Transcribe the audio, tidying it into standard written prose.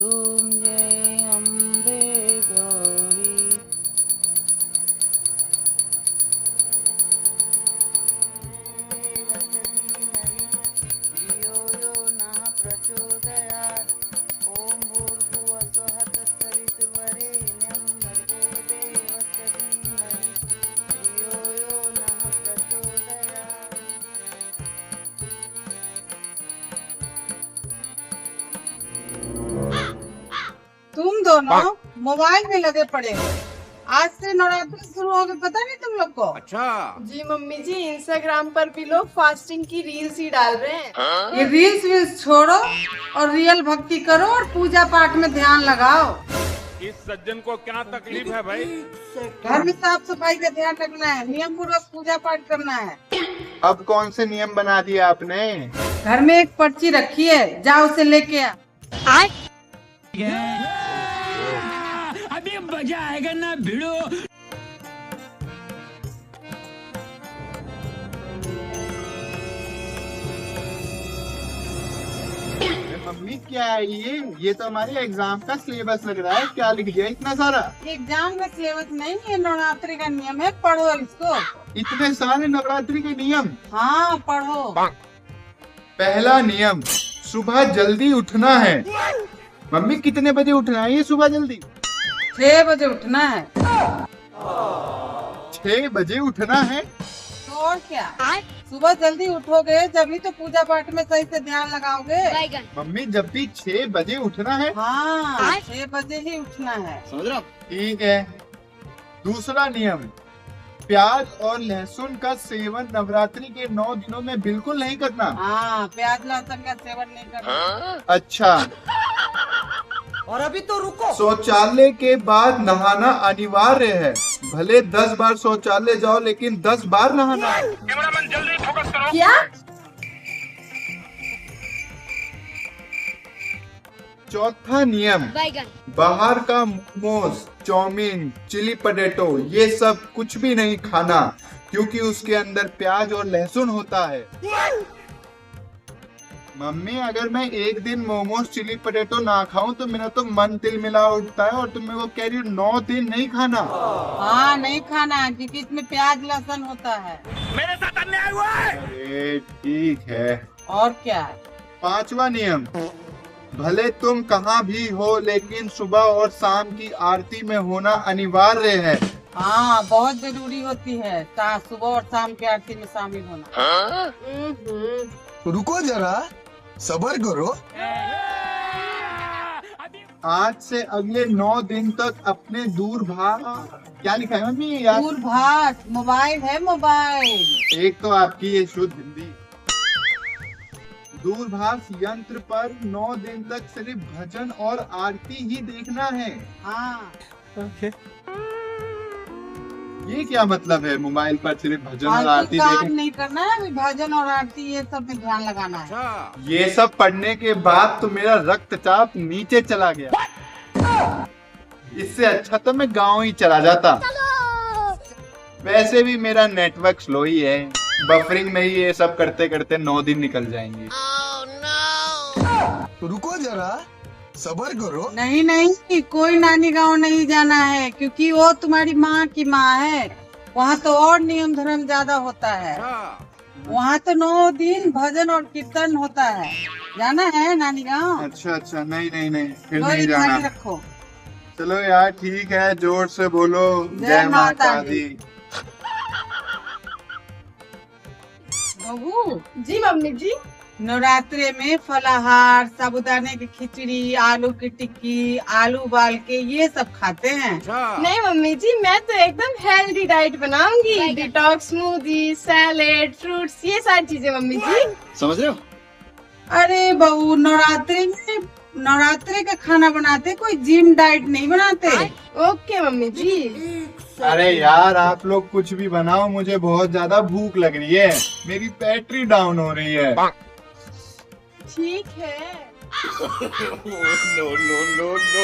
ओम जय अम्बे गौरी। धियो यो नः प्रचोदयात्। ओम भूर्भुवः स्वः तत्सवितुर्वरेण्यं भर्गो देवस्य धीमहि धियो यो नः प्रचोदयात्। तुम दोनों मोबाइल में लगे पड़े हो। आज से नवरात्रि शुरू हो गए, पता नहीं तुम लोग को? अच्छा जी मम्मी जी, इंस्टाग्राम पर भी लोग फास्टिंग की रील्स ही डाल रहे हैं। ये रील्स वील्स छोड़ो और रियल भक्ति करो और पूजा पाठ में ध्यान लगाओ। इस सज्जन को क्या तकलीफ है भाई? घर में साफ सफाई का ध्यान रखना है, नियम पूर्वक पूजा पाठ करना है। अब कौन से नियम बना दिए आपने? घर में एक पर्ची रखी है, जाओ उसे लेके आ। अभी मजा आएगा ना भिड़ो। मम्मी क्या है ये तो हमारे एग्जाम का सिलेबस लग रहा है। क्या लिख दिया इतना सारा? एग्जाम का सिलेबस नहीं है, नवरात्रि का नियम है, पढ़ो इसको। इतने सारे नवरात्रि के नियम? हाँ पढ़ो। पहला नियम, सुबह जल्दी उठना है। मम्मी कितने बजे उठना है ये सुबह जल्दी? 6 बजे उठना है। 6 बजे उठना है? तो और क्या, सुबह जल्दी उठोगे जब ही तो पूजा पाठ में सही से ध्यान लगाओगे। मम्मी जब भी 6 बजे उठना है? हाँ 6 बजे ही उठना है। समझ रहा हूँ। ठीक है। दूसरा नियम, प्याज और लहसुन का सेवन नवरात्रि के 9 दिनों में बिल्कुल नहीं करना। हाँ प्याज लहसुन का सेवन नहीं करना। अच्छा। और अभी तो रुको। शौचालय के बाद नहाना अनिवार्य है। भले 10 बार शौचालय जाओ लेकिन 10 बार नहाना है। क्या? चौथा नियम, बाहर का मोमोज, चाउमीन, चिली पटेटो ये सब कुछ भी नहीं खाना, क्योंकि उसके अंदर प्याज और लहसुन होता है। मम्मी अगर मैं एक दिन मोमोज चिली पटेटो ना खाऊं तो मेरा तो मन तिलमिला उठता है, और तुम मेरे को कह रही हो 9 दिन नहीं खाना। हाँ नहीं खाना, क्योंकि इसमें प्याज लहसुन होता है। मेरे साथ अन्याय हुआ है। अरे ठीक है। और क्या है? पांचवा नियम, भले तुम कहाँ भी हो लेकिन सुबह और शाम की आरती में होना अनिवार्य है। हाँ बहुत जरूरी होती है, सुबह और शाम की आरती में शामिल होना। रुको जरा, सबर करो। आज से अगले 9 दिन तक अपने दूरभाष, क्या लिखा है मम्मी यार? दूरभाष मोबाइल है, मोबाइल। एक तो आपकी ये शुद्ध हिंदी। दूरभाष यंत्र पर 9 दिन तक सिर्फ भजन और आरती ही देखना है। हाँ ये क्या मतलब है, मोबाइल पर सिर्फ भजन और फालतू आरती काम देखना? नहीं करना है, अभी भजन और आरती ये सब में ध्यान लगाना है। अच्छा ये सब पढ़ने के बाद तो मेरा रक्तचाप नीचे चला गया। इससे अच्छा तो मैं गांव ही चला जाता। वैसे भी मेरा नेटवर्क स्लो ही है, बफरिंग में ही ये सब करते करते 9 दिन निकल जाएंगे। रुको जरा, सबर करो। नहीं नहीं, कोई नानी गांव नहीं जाना है, क्योंकि वो तुम्हारी माँ की माँ है। वहाँ तो और नियम धर्म ज्यादा होता है। वहाँ तो 9 दिन भजन और कीर्तन होता है। जाना है नानी गांव? अच्छा अच्छा, नहीं नहीं नहीं, फिर कोई नहीं ध्यान जाना। रखो। चलो यार ठीक है, जोर से बोलो जय माता दी। बहू, जी मम्मी जी। नवरात्रि में फलाहार, साबूदाने की खिचड़ी, आलू की टिक्की, आलू उबाल के ये सब खाते हैं। नहीं मम्मी जी, मैं तो एकदम हेल्दी डाइट बनाऊंगी। डिटॉक्स स्मूदी, सैलेड, फ्रूट्स, ये सारी चीजें मम्मी जी। समझ रहे हो? अरे बहू, नवरात्रि का खाना बनाते, कोई जिम डाइट नहीं बनाते। ओके मम्मी जी। अरे यार आप लोग कुछ भी बनाओ, मुझे बहुत ज्यादा भूख लग रही है, मेरी बैटरी डाउन हो रही है। ठीक है। No no no no